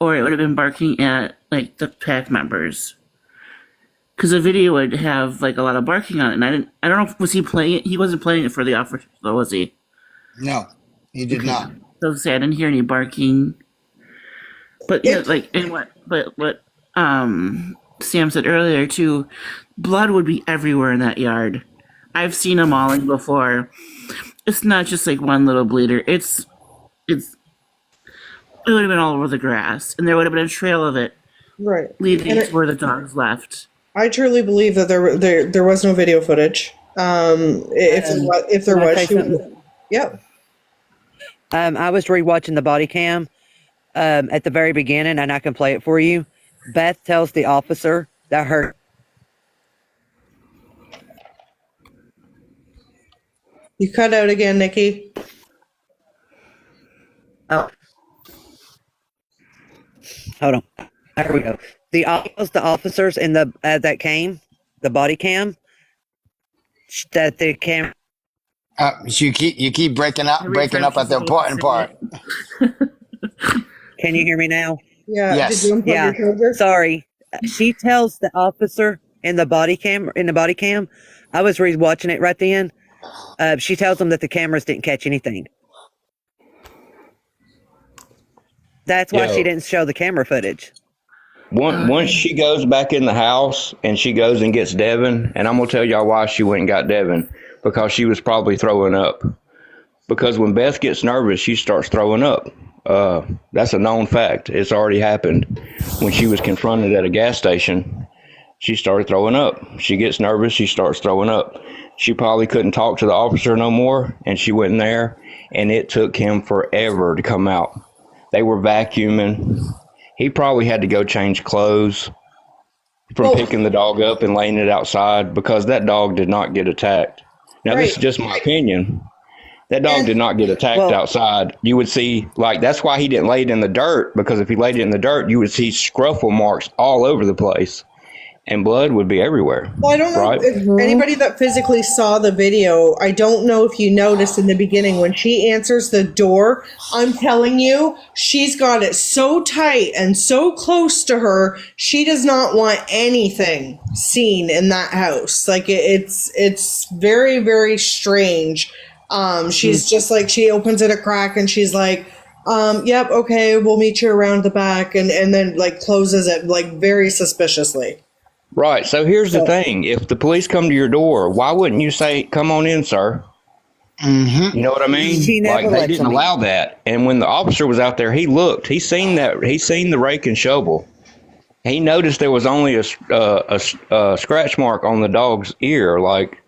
or it would have been barking at like the pack members. Because the video would have like a lot of barking on it, and I don't know, was he playing it? He wasn't playing it for the officers, though, was he? No, he did Okay. not. So sad. I didn't hear any barking. But yeah, like and what Sam said earlier too, blood would be everywhere in that yard. I've seen a mauling before. It's not just like one little bleeder. It would have been all over the grass, and there would have been a trail of it Right. leading to where the dogs left. I truly believe that there was no video footage. If there Can I was, say something? yep. I was rewatching the body cam at the very beginning, and I can play it for you. Beth tells the officer that her You cut out again, Nikki. oh, hold on, there we go. The officers in the that came, the body cam, that the cam. You keep breaking up at the important part. Can you hear me now? Yeah. Yes. Did you unplug Yeah. your charger? Sorry. She tells the officer in the body cam. I was rewatching it right then. She tells them that the cameras didn't catch anything. That's why she didn't show the camera footage. Once she goes back in the house and she goes and gets Devin, and I'm gonna tell y'all why she went and got Devin, because she was probably throwing up. Because when Beth gets nervous, she starts throwing up. That's a known fact. It's already happened. When she was confronted at a gas station, she started throwing up. She gets nervous, she starts throwing up. She probably couldn't talk to the officer no more, and she went in there, and it took him forever to come out. They were vacuuming. He probably had to go change clothes from picking the dog up and laying it outside, because that dog did not get attacked. Now, this is just my opinion. That dog did not get attacked outside. You would see, like, that's why he didn't lay it in the dirt, because if he laid it in the dirt, you would see scruffle marks all over the place, and blood would be everywhere. Well, I don't know if anybody that physically saw the video, I don't know if you noticed in the beginning when she answers the door, I'm telling you, she's got it so tight and so close to her, she does not want anything seen in that house. Like it's very, very strange. She's just like, she opens it a crack and she's like, yep, okay, we'll meet you around the back, and then like closes it like very suspiciously. Right. So here's the thing. If the police come to your door, why wouldn't you say, come on in, sir? Mm-hmm. You know what I mean? She never Like, they lets didn't them allow that. And when the officer was out there, he looked. He seen the rake and shovel. He noticed there was only a scratch mark on the dog's ear. Like,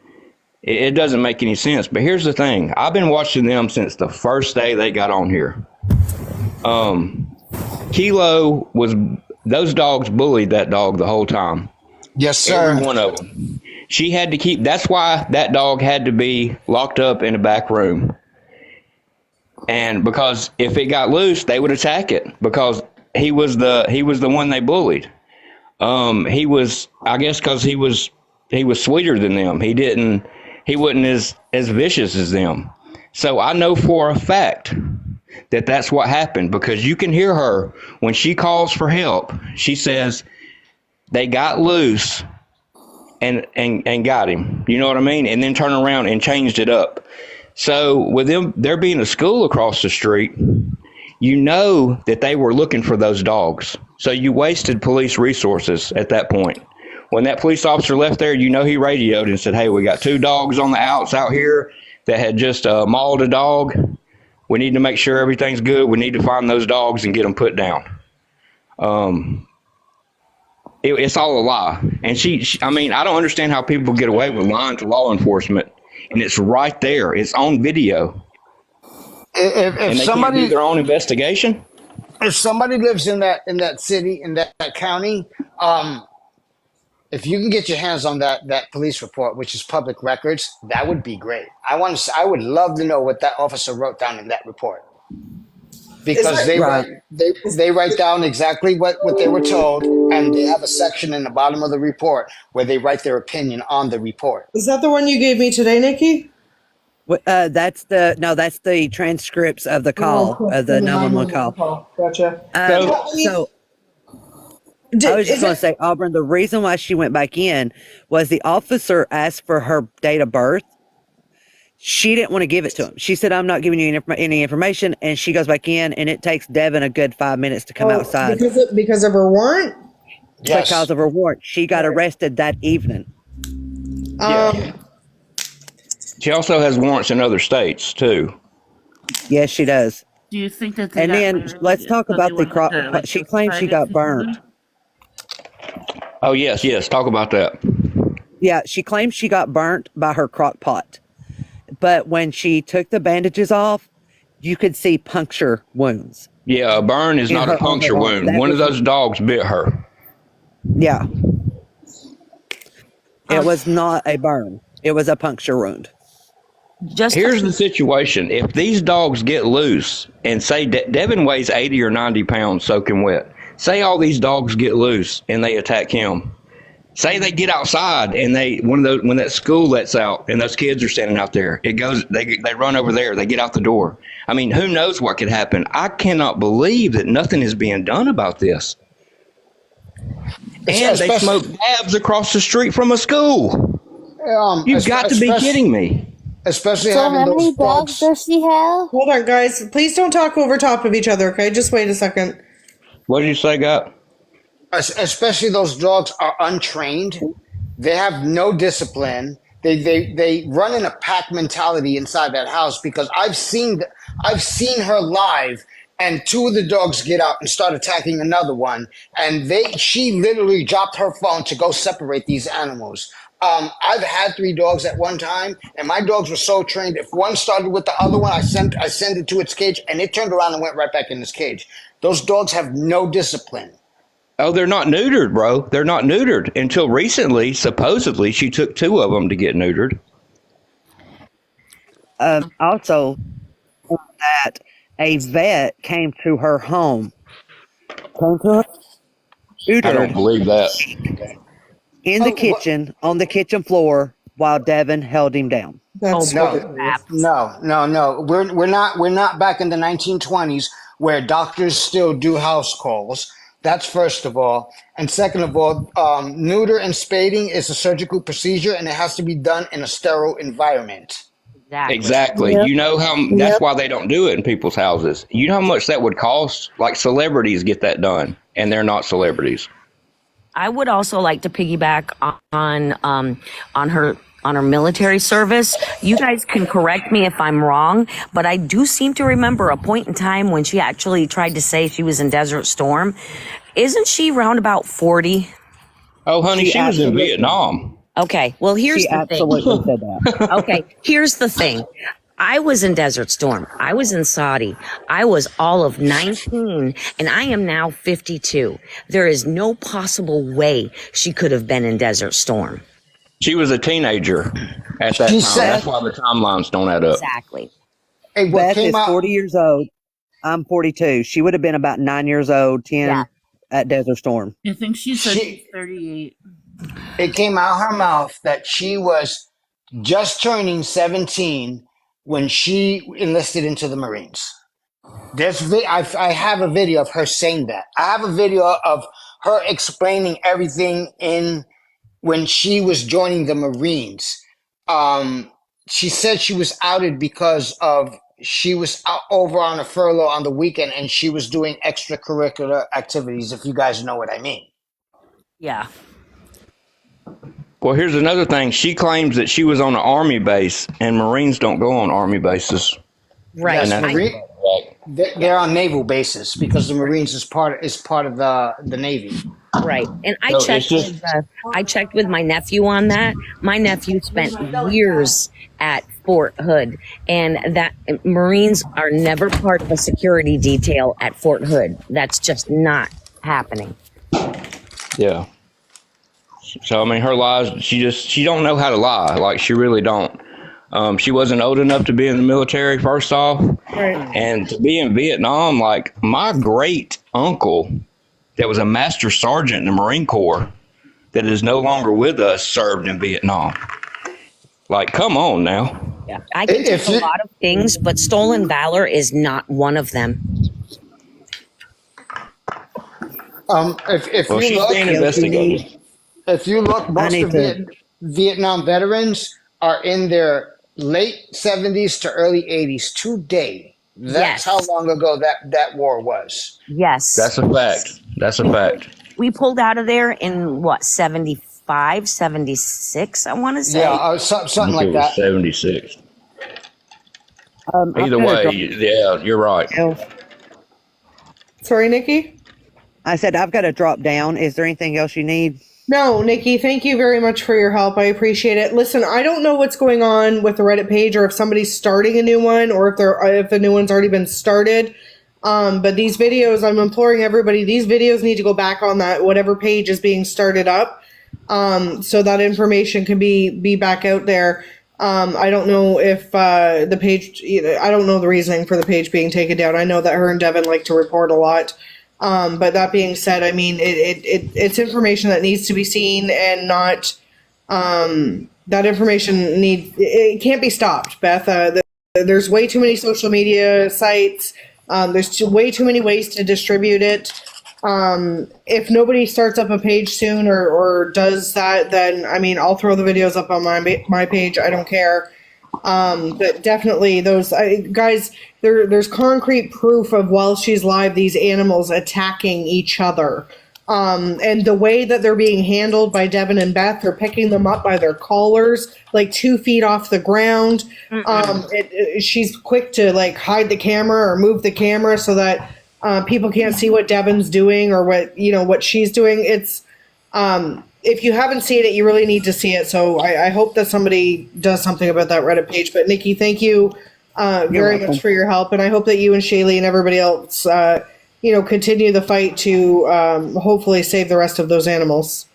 it doesn't make any sense. But here's the thing. I've been watching them since the first day they got on here. Kilo those dogs bullied that dog the whole time. Yes, sir. Every one of them. She had to keep. That's why that dog had to be locked up in a back room. And because if it got loose, they would attack it, because he was the one they bullied. He was, I guess, because he was sweeter than them. He wasn't as vicious as them. So I know for a fact that that's what happened, because you can hear her when she calls for help. She says, they got loose and got him. You know what I mean? And then turn around and changed it up. So with there being a school across the street, you know that they were looking for those dogs. So you wasted police resources at that point. When that police officer left there, you know he radioed and said, hey, we got 2 dogs on the outs out here that had just mauled a dog. We need to make sure everything's good. We need to find those dogs and get them put down. It's all a lie. And I mean, I don't understand how people get away with lying to law enforcement. And it's right there. It's on video. If And they can't do their own investigation? if somebody lives in that city, in that county, if you can get your hands on that police report, which is public records, that would be great. I would love to know what that officer wrote down in that report, because they write down exactly what they were told, and they have a section in the bottom of the report where they write their opinion on the report. Is that the one you gave me today, Nikki? That's the transcripts of the call, of the 911 call. Gotcha. So, So I was just going to say, Auburn, the reason why she went back in was the officer asked for her date of birth. She didn't want to give it to him. She said, I'm not giving you any information. And she goes back in, and it takes Devin a good 5 minutes to come outside because of her warrant. Yes. because of her warrant. She got arrested that evening. she also has warrants in other states too. Yes, she does. Do you think that they And got then rid of let's it talk so about they the wouldn't have to, like, she claims she got burnt. Oh yes, talk about that. Yeah, she claims she got burnt by her crock pot. But when she took the bandages off, you could see puncture wounds. Yeah, a burn is In not her a puncture overall, wound. that One of was- those dogs bit her. Yeah. It was not a burn. It was a puncture wound. Just Here's the situation. If these dogs get loose and say Devin weighs 80 or 90 pounds soaking wet, say all these dogs get loose and they attack him. Say they get outside and when that school lets out and those kids are standing out there, they run over there, they get out the door. I mean, who knows what could happen? I cannot believe that nothing is being done about this. And they smoke dabs across the street from a school. You've got to be kidding me. Especially So having how many those dogs does she have? Hold on, guys. Please don't talk over top of each other, okay? Just wait a second. What did you say, Got? Especially those dogs are untrained. They have no discipline. They run in a pack mentality inside that house because I've seen her live, and two of the dogs get out and start attacking another one, and she literally dropped her phone to go separate these animals. I've had 3 dogs at one time, and my dogs were so trained. If one started with the other one, I sent it to its cage, and it turned around and went right back in its cage. Those dogs have no discipline. Oh, they're not neutered, bro. They're not neutered. Until recently, supposedly, she took 2 of them to get neutered. Also, that a vet came to her home. I don't believe that. In the kitchen, on the kitchen floor, while Devin held him down. That's No, ridiculous. no. We're not back in the 1920s where doctors still do house calls. That's first of all, and second of all, neuter and spading is a surgical procedure, and it has to be done in a sterile environment. Exactly. Yep. You know that's why they don't do it in people's houses. You know how much that would cost? Like celebrities get that done, and they're not celebrities. I would also like to piggyback on her military service. You guys can correct me if I'm wrong, but I do seem to remember a point in time when she actually tried to say she was in Desert Storm. Isn't she around about 40? Oh, honey, she was in Vietnam. Okay, well, here's She the absolutely said that. thing. Okay, here's the thing. I was in Desert Storm. I was in Saudi. I was all of 19, and I am now 52. There is no possible way she could have been in Desert Storm. She was a teenager at that time. That's why the timelines don't add up. Exactly. Hey, what Beth came is out? 40 years old. I'm 42. She would have been about 9 years old, 10 Yeah. at Desert Storm. I think she said she's 38. It came out her mouth that she was just turning 17 when she enlisted into the Marines. I have a video of her saying that. I have a video of her explaining everything when she was joining the Marines. She said she was outed because she was out over on a furlough on the weekend and she was doing extracurricular activities, if you guys know what I mean. Yeah. Well, here's another thing. She claims that she was on an Army base, and Marines don't go on Army bases. Right. Yes, I- they're on naval bases because the Marines is part of the Navy. Right. And I So it's just- I checked with my nephew on that. My nephew spent years at Fort Hood, and that Marines are never part of a security detail at Fort Hood. That's just not happening. Yeah. So I mean, her lies. She don't know how to lie. Like she really don't. She wasn't old enough to be in the military. First off, and to be in Vietnam. Like my great uncle, that was a master sergeant in the Marine Corps, that is no longer with us, served in Vietnam. Like, come on now. Yeah. I can take If a you, lot of things, but stolen valor is not one of them. if Well, you she's look, being else you need? investigated. most I need of to. Vietnam veterans are in their late 70s to early 80s today. That's how Yes. long ago that war was. Yes. That's a fact. That's a We pulled, fact. we pulled out of there in what, 75, 76, I want to Yeah, say. I something think it like was that. 76. I'm Either gonna way, drop yeah, you're right. down. Sorry, Nikki? I said I've got to drop down. Is there anything else you need? No, Nikki, thank you very much for your help. I appreciate it. Listen, I don't know what's going on with the Reddit page or if somebody's starting a new one or if the new one's already been started. But these videos, I'm imploring everybody, these videos need to go back on that whatever page is being started up. So that information can be back out there. I don't know if the page, I don't know the reasoning for the page being taken down. I know that her and Devin like to report a lot. But that being said, I mean, it's information that needs to be seen and not, that information it can't be stopped, Beth. There's way too many social media sites. There's way too many ways to distribute it. If nobody starts up a page soon or does that, then I mean, I'll throw the videos up on my page. I don't care. But definitely those guys, there's concrete proof of while she's live, these animals attacking each other. And the way that they're being handled by Devin and Beth, they're picking them up by their collars, like 2 feet off the ground. She's quick to like hide the camera or move the camera so that people can't see what Devin's doing or what she's doing. It's if you haven't seen it, you really need to see it. So I hope that somebody does something about that Reddit page. But Nikki, thank you very much for your help, and I hope that you and Shaylee and everybody else, continue the fight to hopefully save the rest of those animals.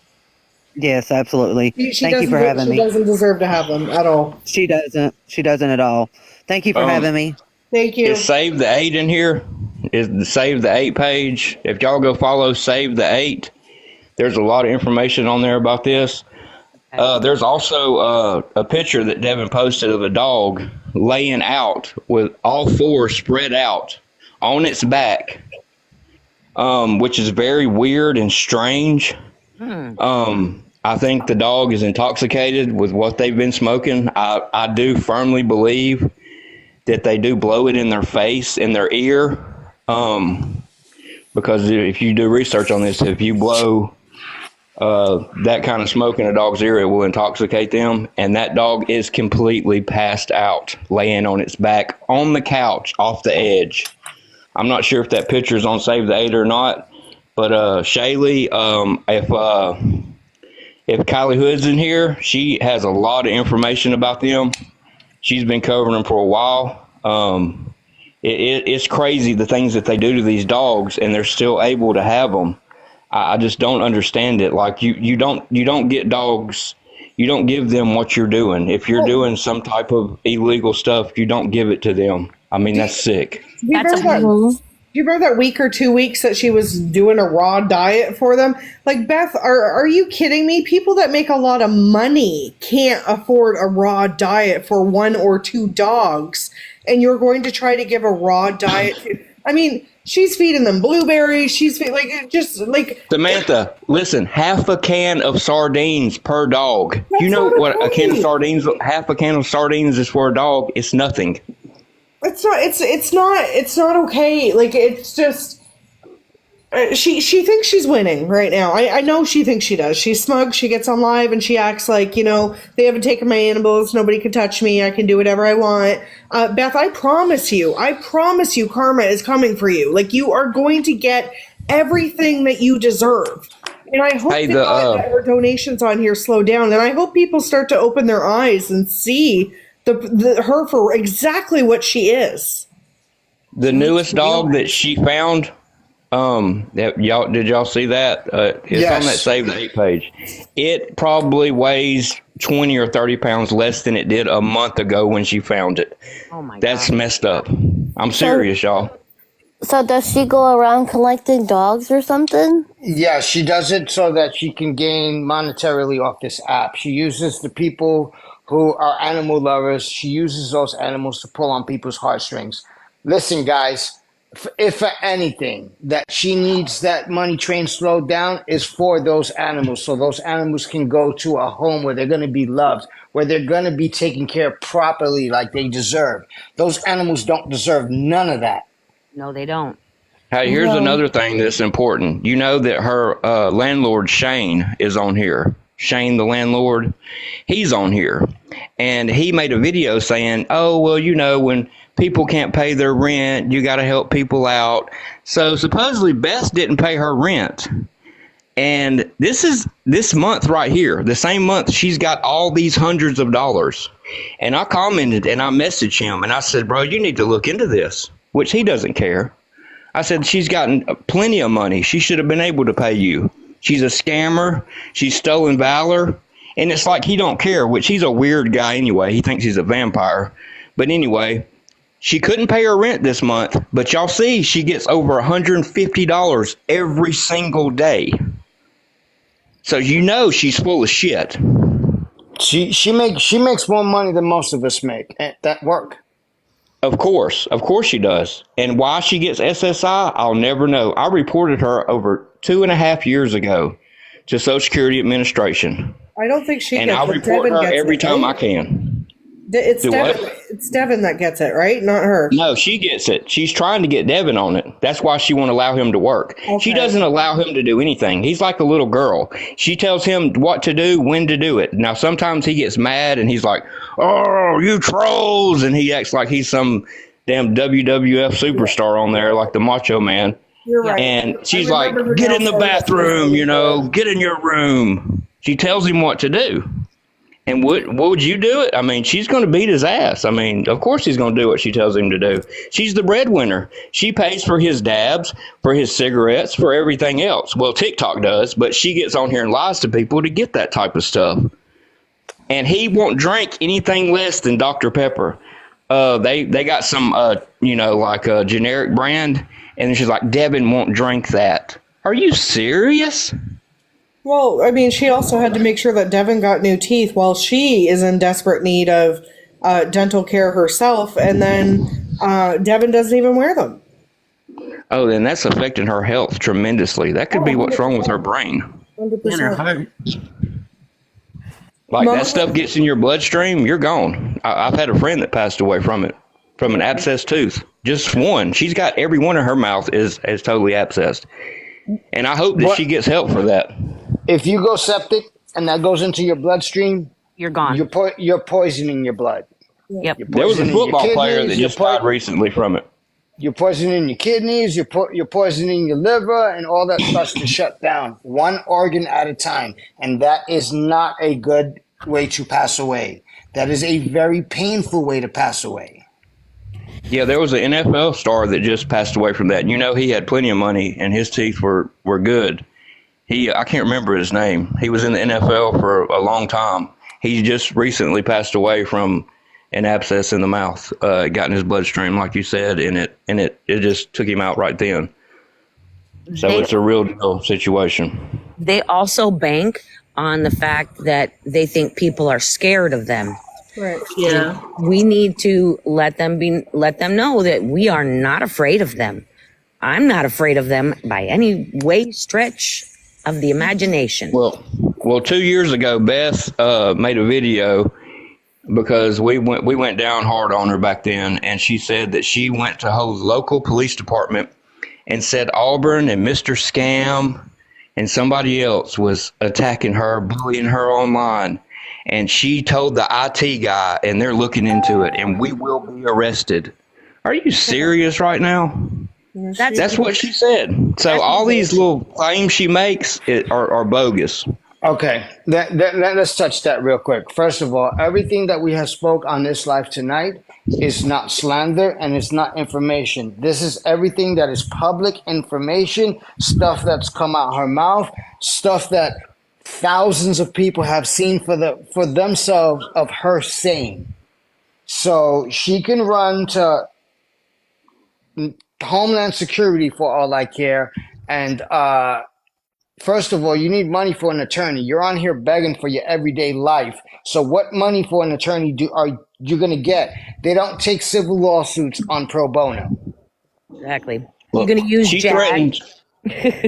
Yes, absolutely. She Thank you for having She me. doesn't deserve to have them at all. She doesn't. She doesn't at all. Thank you for having me. Thank you. Is Save the 8 in here? Is the Save the 8 page? If y'all go follow Save the 8, there's a lot of information on there about this. There's also a picture that Devin posted of a dog laying out with all four spread out on its back, which is very weird and strange. I think the dog is intoxicated with what they've been smoking. I do firmly believe that they do blow it in their face, in their ear, because if you do research on this, if you blow that kind of smoke in a dog's ear, it will intoxicate them. And that dog is completely passed out, laying on its back on the couch off the edge. I'm not sure if that picture is on Save the 8 or not, but Shaylee, if Kylie Hood's in here, she has a lot of information about them. She's been covering them for a while. It's crazy the things that they do to these dogs, and they're still able to have them. I just don't understand it. Like you don't get dogs, you don't give them what you're doing. If you're doing some type of illegal stuff, you don't give it to them. I mean, that's sick. Do you remember that week or 2 weeks that she was doing a raw diet for them? Like, Beth, are you kidding me? People that make a lot of money can't afford a raw diet for 1 or 2 dogs, and you're going to try to give a raw diet to, I mean, she's feeding them blueberries. Samantha, listen, half a can of sardines per dog. That's You know not what okay. half a can of sardines is for a dog? It's nothing. It's not okay. Like, it's just she thinks she's winning right now. I know she thinks she does. She's smug. She gets on live and she acts like, they haven't taken my animals. Nobody can touch me. I can do whatever I want. Beth, I promise you, karma is coming for you. Like, you are going to get everything that you deserve. And I hope that her donations on here slow down. And I hope people start to open their eyes and see her for exactly what she is. The newest dog that she found, did y'all see that? It's Yes. on that Save the 8 page. It probably weighs 20 or 30 pounds less than it did a month ago when she found it. Oh my That's God. messed up. I'm serious, y'all. So does she go around collecting dogs or something? Yeah, she does it so that she can gain monetarily off this app. She uses the people who are animal lovers. She uses those animals to pull on people's heartstrings. Listen, guys, if for anything that she needs that money train slowed down is for those animals, so those animals can go to a home where they're going to be loved, where they're going to be taken care of properly like they deserve. Those animals don't deserve none of that. No, they don't. Hey, here's another thing that's important. You know that her landlord, Shane, is on here. Shane, the landlord, he's on here. And he made a video saying, oh, well, you know, when people can't pay their rent, you got to help people out. So supposedly Beth didn't pay her rent. And this month right here, the same month, she's got all these hundreds of dollars. And I commented and I messaged him and I said, bro, you need to look into this, which he doesn't care. I said, she's gotten plenty of money. She should have been able to pay you. She's a scammer. She's stolen valor. And it's like he don't care, which he's a weird guy anyway. He thinks he's a vampire. But anyway, she couldn't pay her rent this month. But y'all see, she gets over $150 every single day. So you know she's full of shit. She makes more money than most of us make at work. Of course she does. And why she gets SSI, I'll never know. I reported her over 2.5 years ago to Social Security Administration. I don't think she and gets I'll it. report Devin her gets every it, time right? I can. It's Do Devin. what? It's Devin that gets it, right? Not her. No, she gets it. She's trying to get Devin on it. That's why she won't allow him to work. Okay. She doesn't allow him to do anything. He's like a little girl. She tells him what to do, when to do it. Now, sometimes he gets mad and he's like, oh, you trolls. And he acts like he's some damn WWF superstar on there, like the Macho Man. You're right. And she's I like, remember her get now in the saying that. bathroom, you know, get in your room. She tells him what to do. And what would you do it? I mean, she's going to beat his ass. I mean, of course he's going to do what she tells him to do. She's the breadwinner. She pays for his dabs, for his cigarettes, for everything else. Well, TikTok does, but she gets on here and lies to people to get that type of stuff. And he won't drink anything less than Dr. Pepper. They got some, like a generic brand. And she's like, Devin won't drink that. Are you serious? Well, I mean, she also had to make sure that Devin got new teeth while she is in desperate need of dental care herself, and then Devin doesn't even wear them. Oh, then that's affecting her health tremendously. That could be what's wrong with her brain. 100%. In her heart. Like Mama- that stuff gets in your bloodstream, you're gone. I've had a friend that passed away from it, from an abscessed tooth. Just one. She's got every one in her mouth is totally abscessed. And I hope that she gets help for that. If you go septic and that goes into your bloodstream, You're gone. you're poisoning your blood. Yep. You're There was a poisoning your football player kidneys, that just died recently from it. You're poisoning your kidneys. You're poisoning your liver, and all that starts to shut down one organ at a time. And that is not a good way to pass away. That is a very painful way to pass away. Yeah, there was an NFL star that just passed away from that. You know, he had plenty of money and his teeth were good. I can't remember his name. He was in the NFL for a long time. He just recently passed away from an abscess in the mouth. It got in his bloodstream, like you said, and it just took him out right then. So it's a real deal situation. They also bank on the fact that they think people are scared of them. Right. Yeah. We need to let them know that we are not afraid of them. I'm not afraid of them by any way, stretch of the imagination. Well, 2 years ago, Beth made a video because we went down hard on her back then, and she said that she went to her local police department and said Auburn and Mr. Scam and somebody else was attacking her, bullying her online. And she told the IT guy, and they're looking into it, and we will be arrested. Are you serious right now? That's what she said. So all these little claims she makes are bogus. Okay, let's touch that real quick. First of all, everything that we have spoke on this live tonight is not slander and it's not information. This is everything that is public information, stuff that's come out her mouth, stuff that thousands of people have seen for themselves of her saying. So she can run to Homeland Security for all I care, and first of all, you need money for an attorney. You're on here begging for your everyday life. So what money for an attorney are you going to get? They don't take civil lawsuits on pro bono. Exactly. You're Look, going to use she Jag. threatened.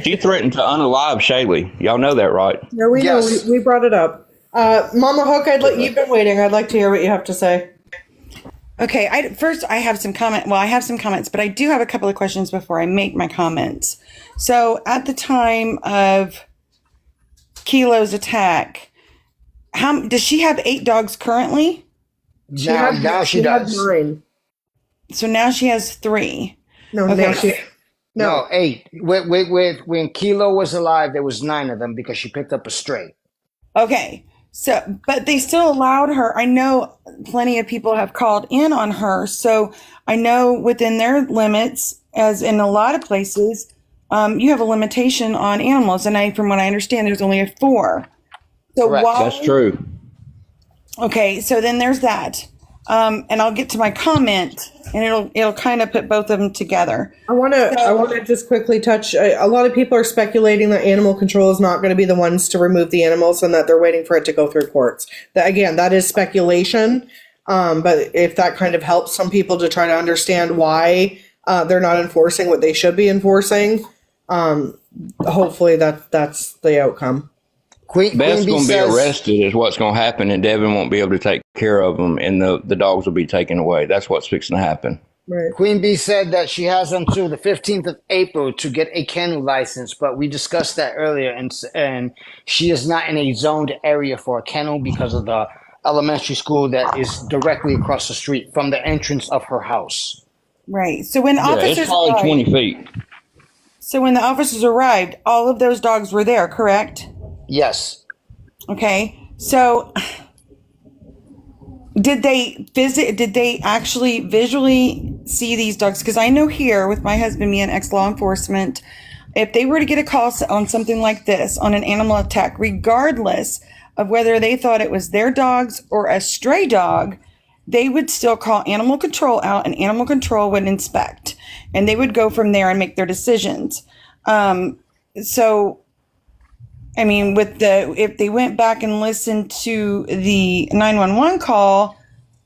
She threatened to unalive Shaylee. Y'all know that, right? No, we know. Yes. We brought it up. Mama Hook, you've been waiting. I'd like to hear what you have to say. Okay, I have some comment. Well, I have some comments, but I do have a couple of questions before I make my comments. So, at the time of Kilo's attack, how does she have 8 dogs currently? Now she does. 9. So now she has 3. No, Okay. now she. No, 8. When Kilo was alive, there was 9 of them because she picked up a stray. Okay. So, but they still allowed her. I know plenty of people have called in on her. So I know within their limits, as in a lot of places, you have a limitation on animals. And from what I understand, there's only a 4. So Correct. why? That's true. Okay. So then there's that. And I'll get to my comment, and it'll kind of put both of them together. I want to just quickly touch. A lot of people are speculating that animal control is not going to be the ones to remove the animals, and that they're waiting for it to go through courts. That is speculation. But if that kind of helps some people to try to understand why they're not enforcing what they should be enforcing, hopefully that's the outcome. Beth's going to be arrested is what's going to happen, and Devin won't be able to take care of them, and the dogs will be taken away. That's what's fixing to happen. Right. Queen Bee said that she has until the 15th of April to get a kennel license, but we discussed that earlier, and she is not in a zoned area for a kennel because of the elementary school that is directly across the street from the entrance of her house. Right. So when Yeah, officers it's probably arrived, 20 feet. so when the officers arrived, all of those dogs were there, correct? Yes. Okay. So did they actually visually see these dogs? Because I know here with my husband, me and ex-law enforcement, if they were to get a call on something like this, on an animal attack, regardless of whether they thought it was their dogs or a stray dog, they would still call animal control out, and animal control would inspect, and they would go from there and make their decisions. So I mean, if they went back and listened to the 911 call,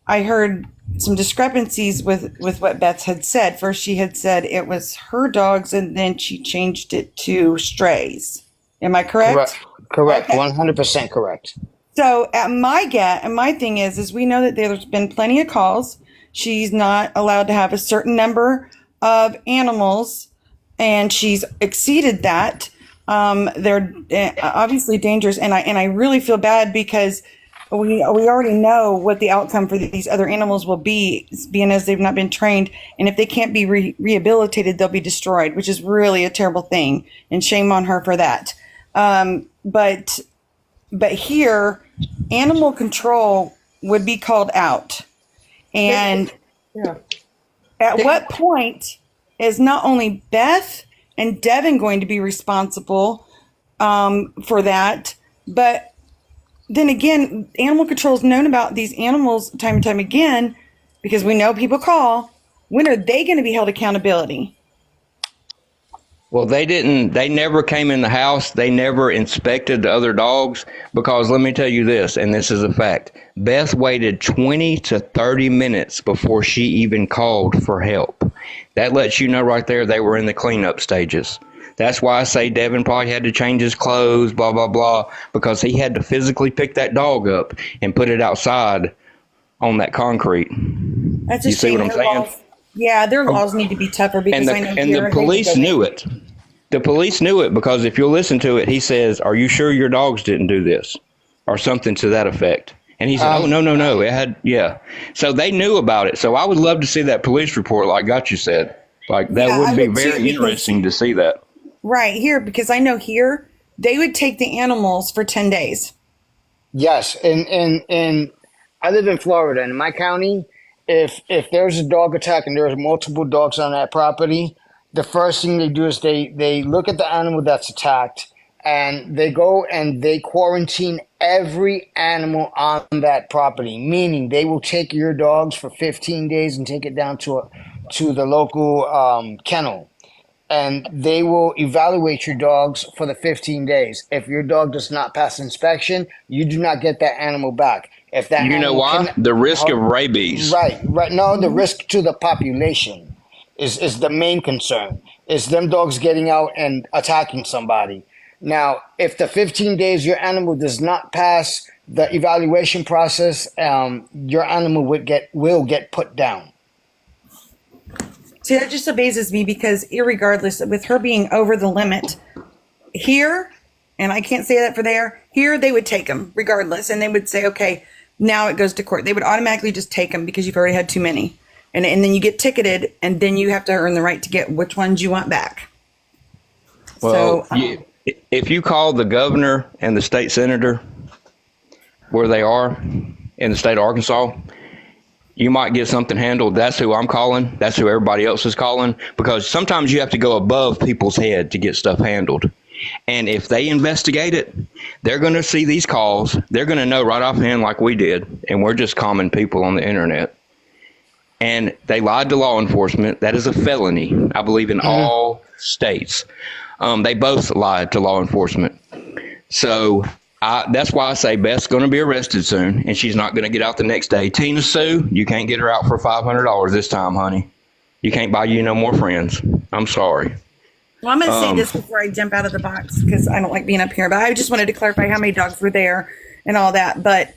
I heard some discrepancies with what Beth had said. First, she had said it was her dogs, and then she changed it to strays. Am I correct? Correct. Okay. 100% correct. So my thing is we know that there's been plenty of calls. She's not allowed to have a certain number of animals, and she's exceeded that. They're obviously dangerous, and I really feel bad because we already know what the outcome for these other animals will be, being as they've not been trained, and if they can't be rehabilitated, they'll be destroyed, which is really a terrible thing, and shame on her for that. But here, animal control would be called out, and Yeah. at what point is not only Beth and Devin going to be responsible for that, but then again, animal control has known about these animals time and time again because we know people call. When are they going to be held accountability? Well, they never came in the house. They never inspected the other dogs because let me tell you this, and this is a fact. Beth waited 20 to 30 minutes before she even called for help. That lets you know right there they were in the cleanup stages. That's why I say Devin probably had to change his clothes, blah, blah, blah, because he had to physically pick that dog up and put it outside on that concrete. That's a You see shame. what I'm Their saying? laws- Yeah, their laws need to be tougher because I know And here the they police go- knew it. The police knew it because if you'll listen to it, he says, "Are you sure your dogs didn't do this?" or something to that effect. And he said, "Oh, no. It had, yeah." So they knew about it. So I would love to see that police report, like Gotcha said. Like that Yeah, I would be would too, very because- interesting to see that. Right here, because I know here they would take the animals for 10 days. Yes, and I live in Florida, and in my county, if there's a dog attack and there's multiple dogs on that property, the first thing they do is they look at the animal that's attacked, and they go and they quarantine every animal on that property. Meaning, they will take your dogs for 15 days and take it down to the local kennel. and they will evaluate your dogs for the 15 days. If your dog does not pass inspection, you do not get that animal back. If that You know animal why? can, The risk of rabies. right. No, the risk to the population is the main concern. Is them dogs getting out and attacking somebody. Now, if the 15 days your animal does not pass the evaluation process, your animal will get put down. See, that just amazes me because irregardless, with her being over the limit here, and I can't say that for there, here they would take them regardless. And they would say, okay, now it goes to court. They would automatically just take them because you've already had too many. And then you get ticketed, and then you have to earn the right to get which ones you want back. Well, So, if you call the governor and the state senator where they are in the state of Arkansas, you might get something handled. That's who I'm calling. That's who everybody else is calling, because sometimes you have to go above people's head to get stuff handled. And if they investigate it, they're going to see these calls. They're going to know right offhand like we did. And we're just common people on the internet. And they lied to law enforcement. That is a felony, I believe, in all states. They both lied to law enforcement. So that's why I say Beth's going to be arrested soon, and she's not going to get out the next day. Tina Sue, you can't get her out for $500 this time, honey. You can't buy you no more friends. I'm sorry. well, I'm going to say this before I jump out of the box because I don't like being up here. But I just wanted to clarify how many dogs were there and all that. But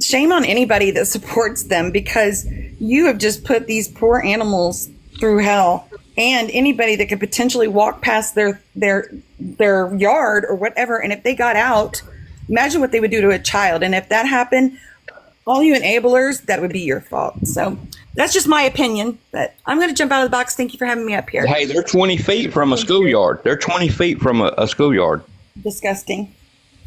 shame on anybody that supports them, because you have just put these poor animals through hell. And anybody that could potentially walk past their yard or whatever, and if they got out, imagine what they would do to a child. And if that happened, all you enablers, that would be your fault. So that's just my opinion. But I'm going to jump out of the box. Thank you for having me up here. Hey, they're 20 feet from a schoolyard. They're 20 feet from a schoolyard. Disgusting.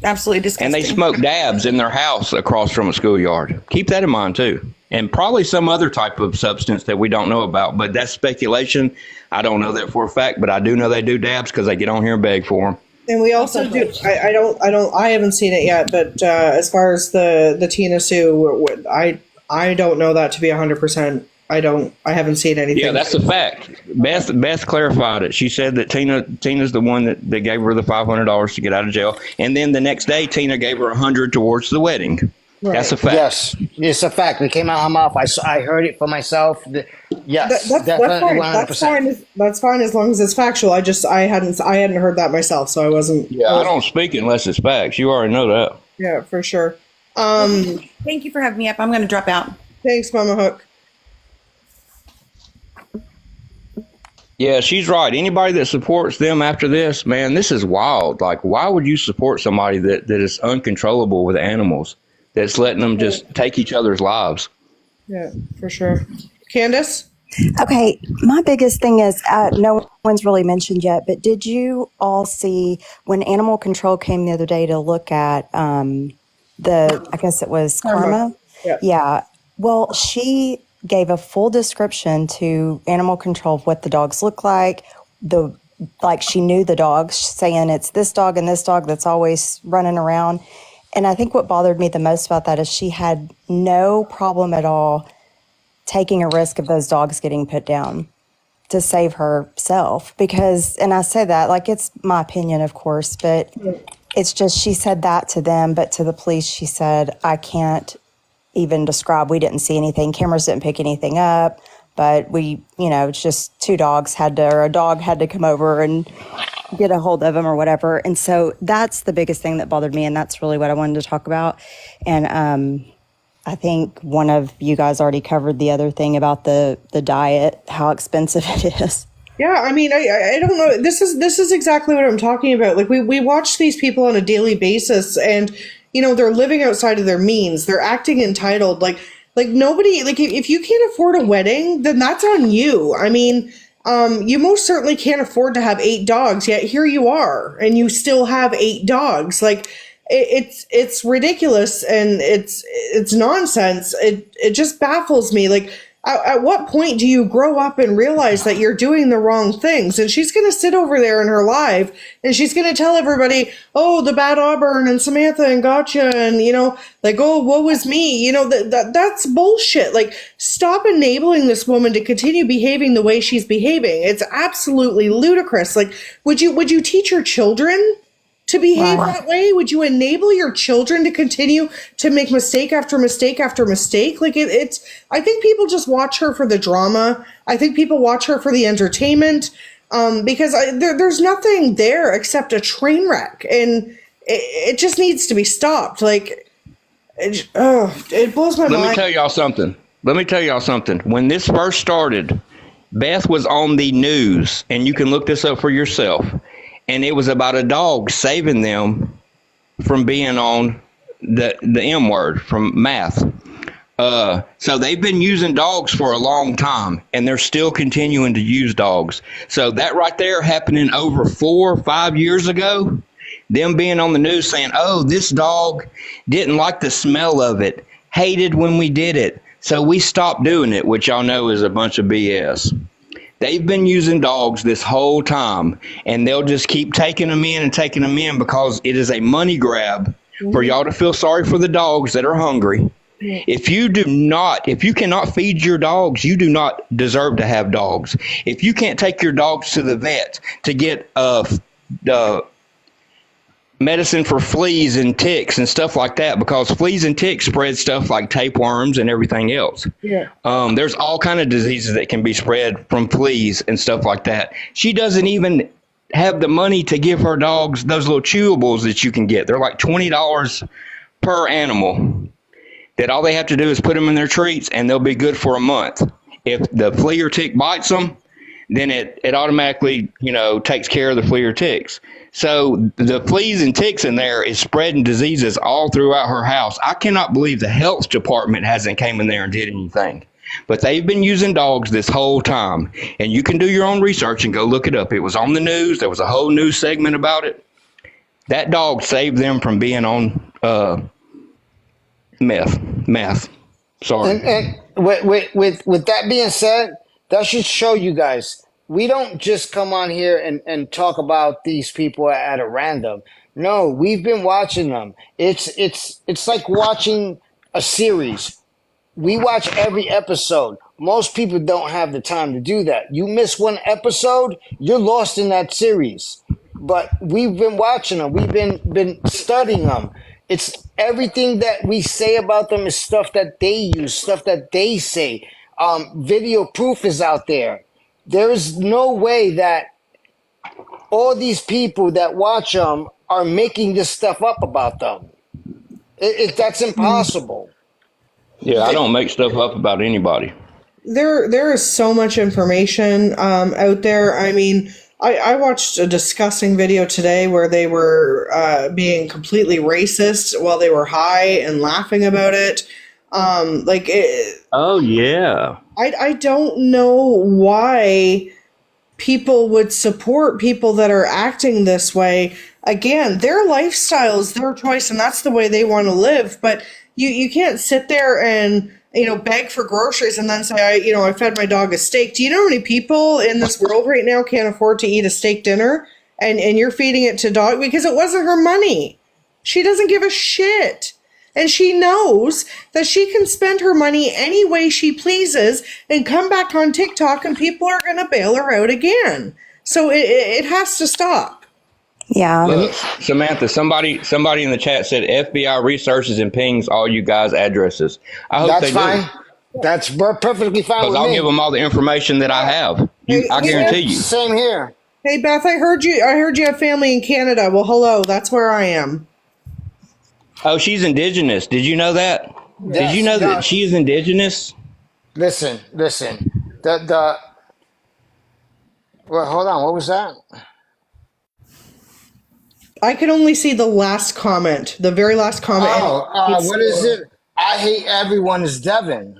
Absolutely disgusting. And they smoke dabs in their house across from a schoolyard. Keep that in mind, too. And probably some other type of substance that we don't know about. But that's speculation. I don't know that for a fact, but I do know they do dabs because they get on here and beg for them. And we also do. I haven't seen it yet, but as far as the Tina Sue, I don't know that to be 100%. I haven't seen anything. Yeah, that's a fact. Beth clarified it. She said that Tina's the one that gave her the $500 to get out of jail, and then the next day Tina gave her $100 towards the wedding. Right. That's a fact. Yes, it's a fact. It came out of her mouth. I heard it for myself. Yes, definitely 100%. That's fine as long as it's factual. I hadn't heard that myself, so I wasn't. Yeah, I don't speak unless it's facts. You already know that. Yeah, for sure. Thank you for having me up. I'm going to drop out. Thanks, Mama Hook. Yeah, she's right. Anybody that supports them after this, man, this is wild. Like, why would you support somebody that is uncontrollable with animals, that's letting them just take each other's lives? Yeah, for sure. Candace? Okay, my biggest thing is no one's really mentioned yet, but did you all see when Animal Control came the other day to look at I guess it was Karma? Yeah. Well, she gave a full description to Animal Control of what the dogs look like. She knew the dogs, saying it's this dog and this dog that's always running around. And I think what bothered me the most about that is she had no problem at all taking a risk of those dogs getting put down to save herself. Because, and I say that, like, it's my opinion, of course, but it's just, she said that to them, but to the police, she said, I can't even describe, we didn't see anything, cameras didn't pick anything up, but it's just a dog had to come over and get a hold of them or whatever. And so that's the biggest thing that bothered me, and that's really what I wanted to talk about. And I think one of you guys already covered the other thing about the diet, how expensive it is. Yeah, I mean, I don't know. This is exactly what I'm talking about. Like, we watch these people on a daily basis, and they're living outside of their means. They're acting entitled. Like nobody, like, if you can't afford a wedding, then that's on you. I mean, you most certainly can't afford to have 8 dogs, yet here you are, and you still have 8 dogs. Like, it's ridiculous, and it's nonsense. It just baffles me. Like, At what point do you grow up and realize that you're doing the wrong things? And she's going to sit over there in her live and she's going to tell everybody, oh, the bad Auburn and Samantha and gotcha. And, you know, like, oh, woe was me. You know, that's bullshit. Like, stop enabling this woman to continue behaving the way she's behaving. It's absolutely ludicrous. Like, would you teach your children to behave that way? Would you enable your children to continue to make mistake after mistake after mistake? Like it's, I think people just watch her for the drama. I think people watch her for the entertainment, because there's nothing there except a train wreck, and it just needs to be stopped. Like, it blows my mind. Let me tell y'all something. When this first started, Beth was on the news, and you can look this up for yourself. And it was about a dog saving them from being on the M word, from math. So they've been using dogs for a long time, and they're still continuing to use dogs. So that right there happening over 4 or 5 years ago, them being on the news saying, oh, this dog didn't like the smell of it, hated when we did it, so we stopped doing it, which y'all know is a bunch of BS. They've been using dogs this whole time, and they'll just keep taking them in because it is a money grab for y'all to feel sorry for the dogs that are hungry. If you cannot feed your dogs, you do not deserve to have dogs. If you can't take your dogs to the vet to get medicine for fleas and ticks and stuff like that, because fleas and ticks spread stuff like tapeworms and everything else. Yeah. There's all kind of diseases that can be spread from fleas and stuff like that. She doesn't even have the money to give her dogs those little chewables that you can get. They're like $20 per animal, that all they have to do is put them in their treats and they'll be good for a month. If the flea or tick bites them, then it automatically, takes care of the flea or ticks. So the fleas and ticks in there is spreading diseases all throughout her house. I cannot believe the health department hasn't came in there and did anything. But they've been using dogs this whole time. And you can do your own research and go look it up. It was on the news. There was a whole news segment about it. That dog saved them from being on meth. Sorry. And with that being said, that should show you guys, we don't just come on here and talk about these people at a random. No, we've been watching them. It's like watching a series. We watch every episode. Most people don't have the time to do that. You miss one episode, you're lost in that series. But we've been watching them. We've been studying them. It's everything that we say about them is stuff that they use, stuff that they say. Video proof is out there. There is no way that all these people that watch them are making this stuff up about them. That's impossible. Yeah, I don't make stuff up about anybody. There is so much information out there. I mean, I watched a disgusting video today where they were being completely racist while they were high and laughing about it. Oh, yeah. I don't know why people would support people that are acting this way. Again, their lifestyle is their choice, and that's the way they want to live. But you can't sit there and beg for groceries and then say, I fed my dog a steak. Do you know how many people in this world right now can't afford to eat a steak dinner? And you're feeding it to dog because it wasn't her money. She doesn't give a shit. And she knows that she can spend her money any way she pleases and come back on TikTok and people are going to bail her out again. So it has to stop. Yeah. Look, Samantha, somebody in the chat said FBI researches and pings all you guys' addresses. I hope That's they fine. do. That's perfectly fine with I'll me. give them all the information that I have. I guarantee you. Same here. Hey, Beth, I heard you have family in Canada. Well, hello. That's where I am. Oh, she's indigenous. Did you know that? Yes, Did you know that she is indigenous? Listen. Well, hold on. What was that? I could only see the last comment, the very last comment. What is it? I hate everyone is Devin.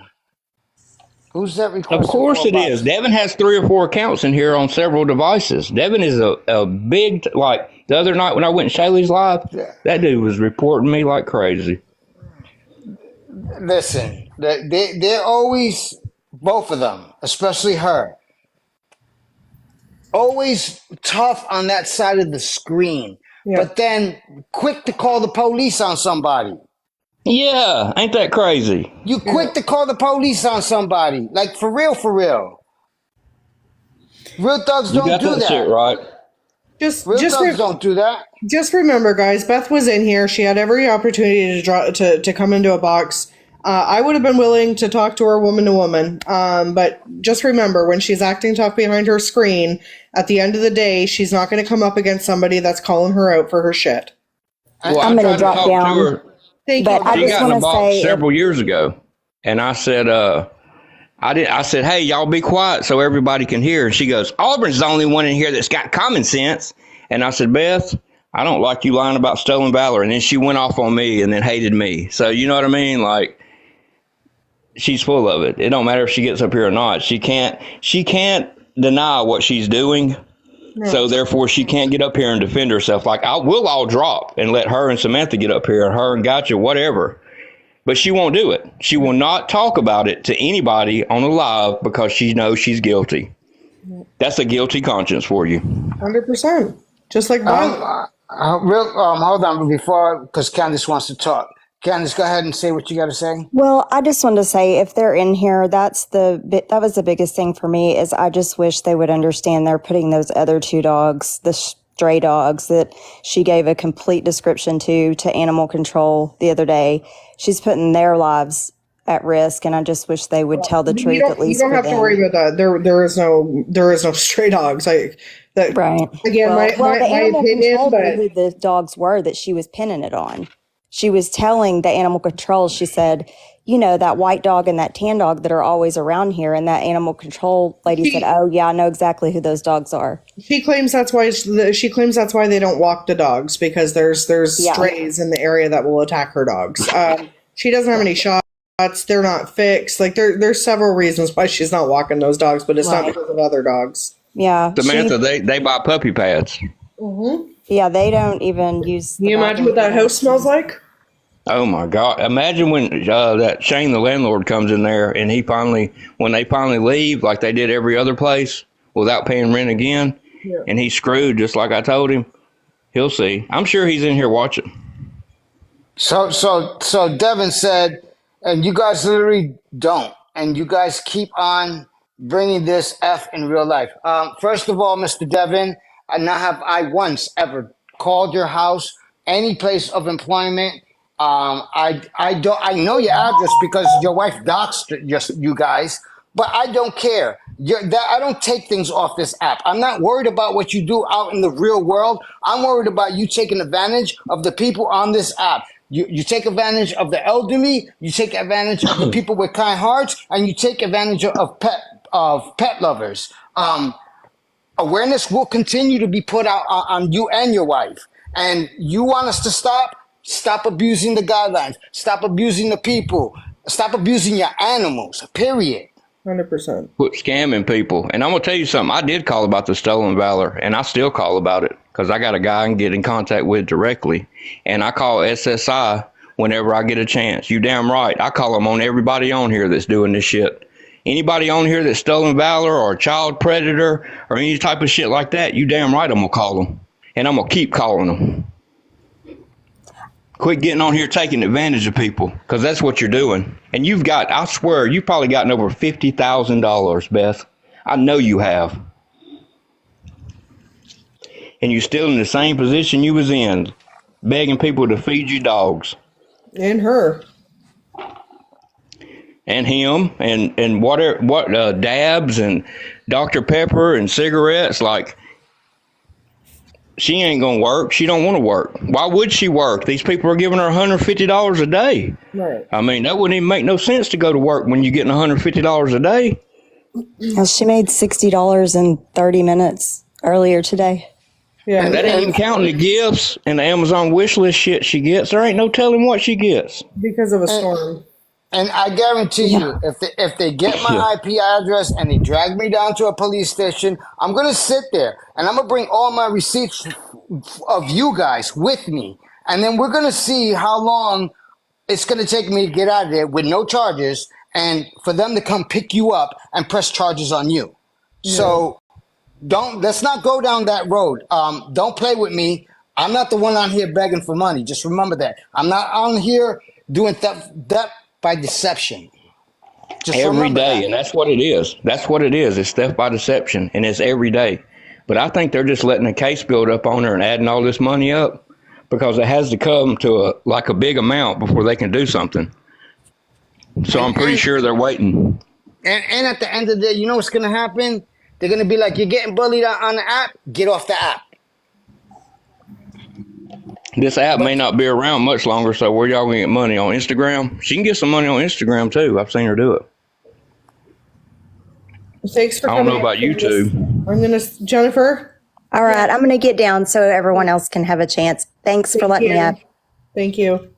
Who's that requesting? Of course it is. Devin has 3 or 4 accounts in here on several devices. Devin is a big, the other night when I went in Shaylee's live, that dude was reporting me like crazy. Listen, they're always both of them, especially her. Always tough on that side of the screen, Yeah. but then quick to call the police on somebody. Yeah, ain't that crazy? You quick to call the police on somebody. Like, for real, for real. Real thugs You don't got do that shit that. right. Real thugs don't do that. Just remember, guys, Beth was in here. She had every opportunity to come into a box. I would have been willing to talk to her woman to woman. But just remember, when she's acting tough behind her screen, at the end of the day, she's not going to come up against somebody that's calling her out for her shit. Well, I'm I going to tried to drop talk to down, her. Thank but you. I She just got in want a to box say, several years ago, and I said, I said, hey, y'all be quiet so everybody can hear. And she goes, Auburn's the only one in here that's got common sense. And I said, Beth, I don't like you lying about stolen valor. And then she went off on me and then hated me. So you know what I mean? Like, she's full of it. It don't matter if she gets up here or not. She can't deny what she's doing. No. So therefore, she can't get up here and defend herself. Like, we'll all drop and let her and Samantha get up here, and her and Gotcha, whatever. But she won't do it. She will not talk about it to anybody on the live because she knows she's guilty. That's a guilty conscience for you. 100%. Just like Beth. Hold on before, because Candace wants to talk. Candace, go ahead and say what you got to say. well, I just wanted to say, if they're in here, that was the biggest thing for me, is I just wish they would understand they're putting those other two dogs, the stray dogs that she gave a complete description to animal control the other day. She's putting their lives at risk, and I just wish they would tell the truth, at least You don't for have to them. worry about that. There is no stray dogs. Right. Again, well, my the animal opinion, control but knew who the dogs were that she was pinning it on. She was telling the animal control, she said, that white dog and that tan dog that are always around here. And that animal control lady said, oh, yeah, I know exactly who those dogs are. she claims that's why they don't walk the dogs, because there's Yeah. strays in the area that will attack her dogs. She doesn't have any shots. They're not fixed. Like there's several reasons why she's not walking those dogs, but it's not Right. because of other dogs. Yeah. Samantha, they buy puppy pads. Yeah, they don't even use. Can you imagine what that house smells like? Oh my God! Imagine when that Shane, the landlord, comes in there and when they finally leave, like they did every other place, without paying rent again, and he's screwed just like I told him. He'll see. I'm sure he's in here watching. So Devin said, and you guys literally don't, and you guys keep on bringing this F in real life. First of all, Mr. Devin, not have I once ever called your house, any place of employment. I know your address because your wife doxed just you guys, but I don't care. I don't take things off this app. I'm not worried about what you do out in the real world. I'm worried about you taking advantage of the people on this app. You take advantage of the elderly. You take advantage of the people with kind hearts, and you take advantage of pet lovers. Awareness will continue to be put out on you and your wife. And you want us to stop abusing the guidelines, stop abusing the people, stop abusing your animals, period. 100%. Quit scamming people. And I'm going to tell you something. I did call about the stolen valor, and I still call about it because I got a guy I can get in contact with directly. And I call SSI whenever I get a chance. You damn right. I call them on everybody on here that's doing this shit. Anybody on here that's stolen valor or a child predator or any type of shit like that, you damn right I'm going to call them. And I'm going to keep calling them. Quit getting on here taking advantage of people, because that's what you're doing. And I swear, you've probably gotten over $50,000, Beth. I know you have. And you're still in the same position you was in, begging people to feed you dogs. And her. And him, and whatever, dabs and Dr. Pepper and cigarettes, like, she ain't gonna work. She don't want to work. Why would she work? These people are giving her $150 a day. Right. I mean, that wouldn't even make no sense to go to work when you're getting $150 a day. Well, she made $60 in 30 minutes earlier today. Yeah. That ain't even counting the gifts and the Amazon wish list shit she gets. There ain't no telling what she gets. Because of a storm. And I guarantee you, if they get my IP address and they drag me down to a police station, I'm going to sit there and I'm going to bring all my receipts of you guys with me. And then we're going to see how long it's going to take me to get out of there with no charges and for them to come pick you up and press charges on you. So let's not go down that road. Don't play with me. I'm not the one on here begging for money. Just remember that. I'm not on here doing theft by deception. Just Every remember day, that. and that's what it is. That's what it is. It's theft by deception, and it's every day. But I think they're just letting a case build up on her and adding all this money up because it has to come to a big amount before they can do something. So I'm pretty sure they're waiting. And at the end of the day, you know what's going to happen? They're going to be like, you're getting bullied on the app? Get off the app. This app may not be around much longer, so where y'all going to get money? On Instagram? She can get some money on Instagram, too. I've seen her do it. Thanks for I don't coming. know about YouTube. I'm going to, Jennifer. All right, I'm going to get down so everyone else can have a chance. Thanks for letting me up. Thank you.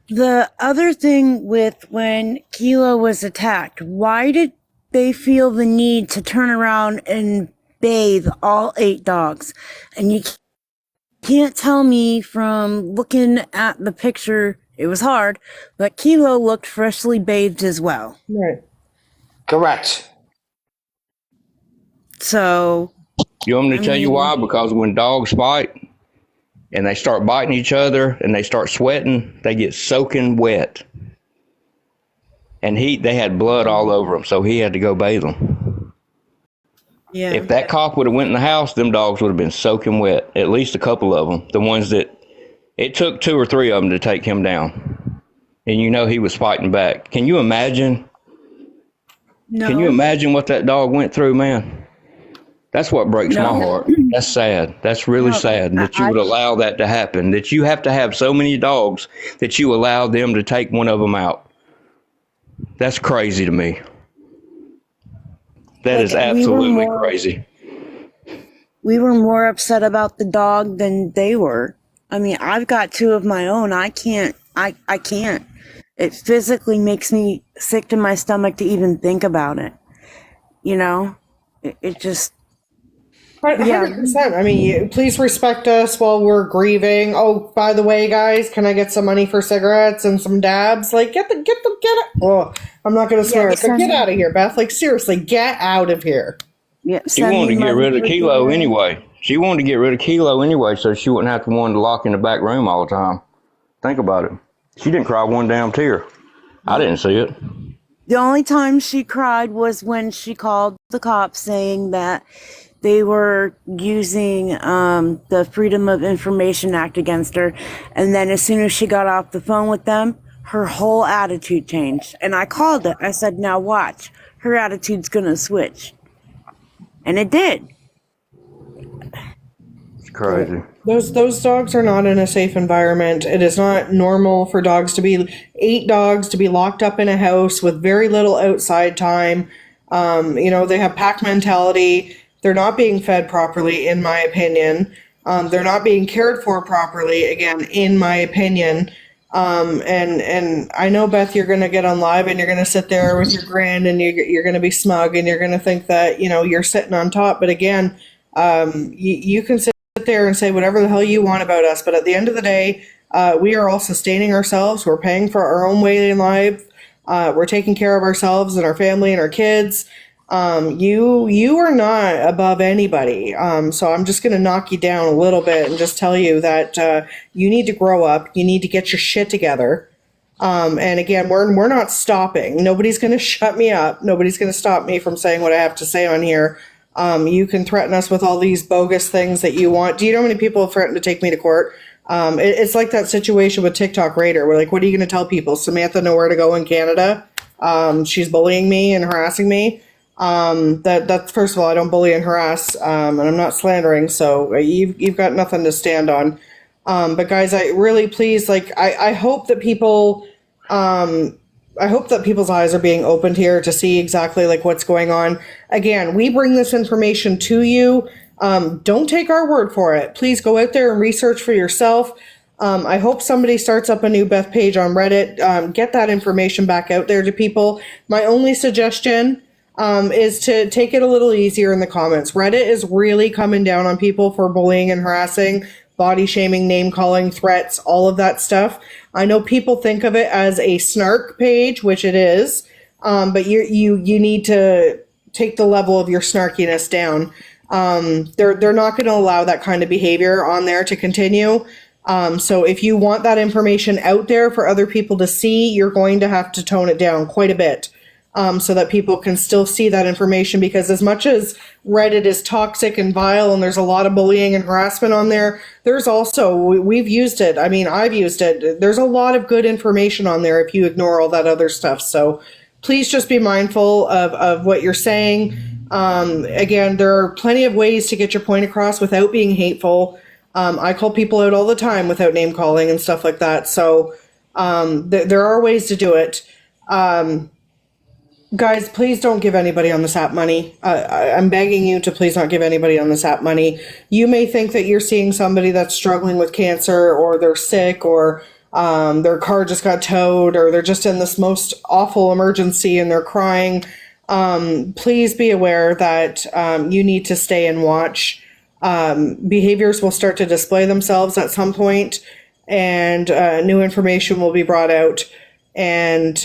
The other thing with when Kilo was attacked, why did they feel the need to turn around and bathe all 8 dogs? And you can't tell me from looking at the picture, it was hard, but Kilo looked freshly bathed as well. Right. Correct. So, You want me to tell you why? Because when dogs fight and they start biting each other and they start sweating, they get soaking wet. And they had blood all over them, so he had to go bathe them. yeah. If that cop would have went in the house, them dogs would have been soaking wet. At least a couple of them. The ones that it took 2 or 3 of them to take him down, and you know he was fighting back. Can you imagine? No. Can you imagine what that dog went through, man? That's what breaks my heart. That's sad. That's really sad that you would allow that to happen. That you have to have so many dogs that you allow them to take one of them out. That's crazy to me. That is absolutely crazy. We were more upset about the dog than they were. I mean, I've got 2 of my own. I can't. It physically makes me sick to my stomach to even think about it. You know? It just... 100%. I mean, please respect us while we're grieving. Oh, by the way, guys, can I get some money for cigarettes and some dabs? Like, get it. Oh, I'm not going to swear. So get out of here, Beth. Like, seriously, get out of here. Yeah, She wanted to get rid of Kilo anyway. She wanted to get rid of Kilo anyway, so she wouldn't have to want to lock in the back room all the time. Think about it. She didn't cry one damn tear. I didn't see it. The only time she cried was when she called the cops saying that they were using the Freedom of Information Act against her. And then as soon as she got off the phone with them, her whole attitude changed. And I called it. I said, now watch. Her attitude's going to switch. And it did. It's crazy. Those dogs are not in a safe environment. It is not normal for 8 dogs to be locked up in a house with very little outside time. They have pack mentality. They're not being fed properly, in my opinion. They're not being cared for properly, again, in my opinion. And I know, Beth, you're going to get on live and you're going to sit there with your grin and you're going to be smug and you're going to think that, you're sitting on top. But again, you can sit there and say whatever the hell you want about us. But at the end of the day, we are all sustaining ourselves. We're paying for our own way in life. We're taking care of ourselves and our family and our kids. You are not above anybody. So I'm just going to knock you down a little bit and just tell you that, you need to grow up. You need to get your shit together. And again, we're not stopping. Nobody's going to shut me up. Nobody's going to stop me from saying what I have to say on here. You can threaten us with all these bogus things that you want. Do you know how many people have threatened to take me to court? It's like that situation with TikTok Raider. We're like, what are you going to tell people? Samantha nowhere to go in Canada. She's bullying me and harassing me. That's first of all, I don't bully and harass, and I'm not slandering, so you've got nothing to stand on. But guys, I really please, I hope that people's eyes are being opened here to see exactly what's going on. Again, we bring this information to you. Don't take our word for it. Please go out there and research for yourself. I hope somebody starts up a new Beth page on Reddit. Get that information back out there to people. My only suggestion is to take it a little easier in the comments. Reddit is really coming down on people for bullying and harassing, body shaming, name calling, threats, all of that stuff. I know people think of it as a snark page, which it is. But you need to take the level of your snarkiness down. They're not going to allow that kind of behavior on there to continue. So if you want that information out there for other people to see, you're going to have to tone it down quite a bit. So that people can still see that information, because as much as Reddit is toxic and vile and there's a lot of bullying and harassment on there, there's also, we've used it. I mean, I've used it. There's a lot of good information on there if you ignore all that other stuff. So please just be mindful of what you're saying. Again, there are plenty of ways to get your point across without being hateful. I call people out all the time without name calling and stuff like that. So there are ways to do it. Guys, please don't give anybody on this app money. I'm begging you to please not give anybody on this app money. You may think that you're seeing somebody that's struggling with cancer, or they're sick, or their car just got towed, or they're just in this most awful emergency and they're crying. Please be aware that you need to stay and watch. Behaviors will start to display themselves at some point, and new information will be brought out. And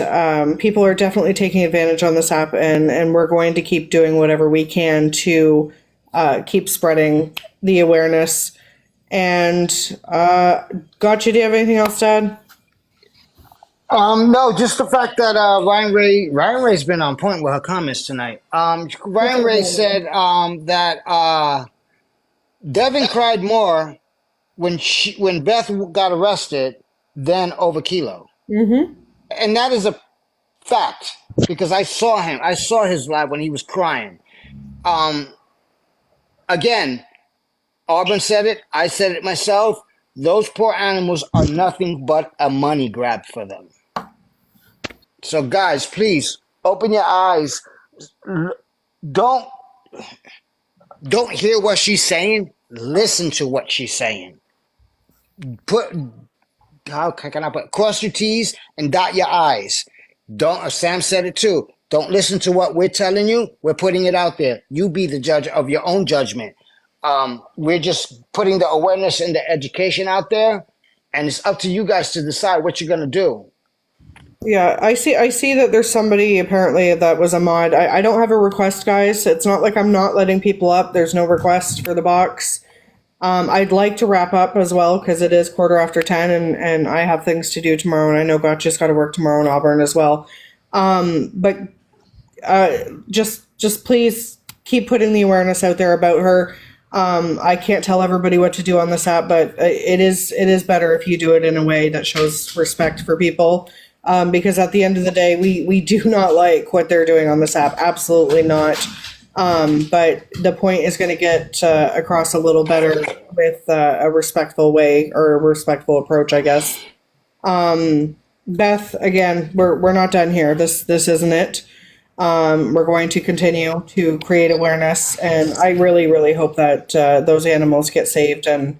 people are definitely taking advantage on this app, and we're going to keep doing whatever we can to keep spreading the awareness. And Gotcha, do you have anything else, Dad? No, just the fact that Ryan Ray's been on point with her comments tonight. Ryan Ray said that Devin cried more when Beth got arrested than over Kilo. Mm-hmm. And that is a fact, because I saw him. I saw his live when he was crying. Again, Auburn said it. I said it myself. Those poor animals are nothing but a money grab for them. So, guys, please open your eyes. Don't hear what she's saying. Listen to what she's saying. How can I put, cross your T's and dot your I's. Don't, Sam said it too. Don't listen to what we're telling you. We're putting it out there. You be the judge of your own judgment. We're just putting the awareness and the education out there, and it's up to you guys to decide what you're gonna do. Yeah, I see that there's somebody apparently that was a mod. I don't have a request, guys. It's not like I'm not letting people up. There's no request for the box. I'd like to wrap up as well, because it is 10:15 and I have things to do tomorrow, and I know Gotcha's got to work tomorrow in Auburn as well. But just please keep putting the awareness out there about her. I can't tell everybody what to do on this app, but it is better if you do it in a way that shows respect for people. Because at the end of the day, we do not like what they're doing on this app. Absolutely not. But the point is going to get across a little better with a respectful way, or a respectful approach, I guess. Beth, again, we're not done here. This isn't it. We're going to continue to create awareness, and I really, really hope that those animals get saved, and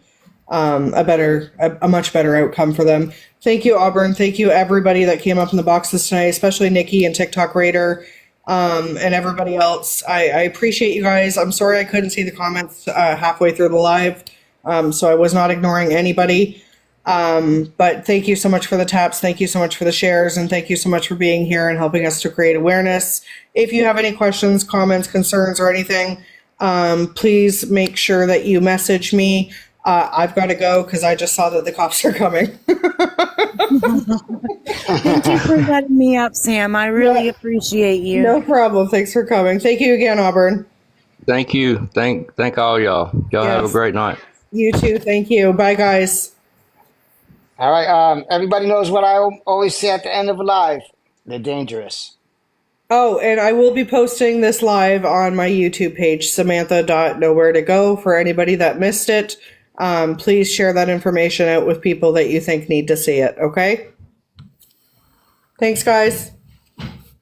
a much better outcome for them. Thank you, Auburn. Thank you, everybody that came up in the boxes tonight, especially Nikki and TikTok Raider, and everybody else. I appreciate you guys. I'm sorry I couldn't see the comments halfway through the live, so I was not ignoring anybody. But thank you so much for the taps. Thank you so much for the shares, and thank you so much for being here and helping us to create awareness. If you have any questions, comments, concerns, or anything, please make sure that you message me. I've got to go because I just saw that the cops are coming. Thank you for letting me up, Sam. I really appreciate you. No problem. Thanks for coming. Thank you again, Auburn. Thank you. Thank all y'all. Y'all have a great night. You too. Thank you. Bye, guys. All right. Everybody knows what I always say at the end of a live. They're dangerous. Oh, and I will be posting this live on my YouTube page, Samantha.nowheretogo, for anybody that missed it. Please share that information out with people that you think need to see it, okay? Thanks, guys.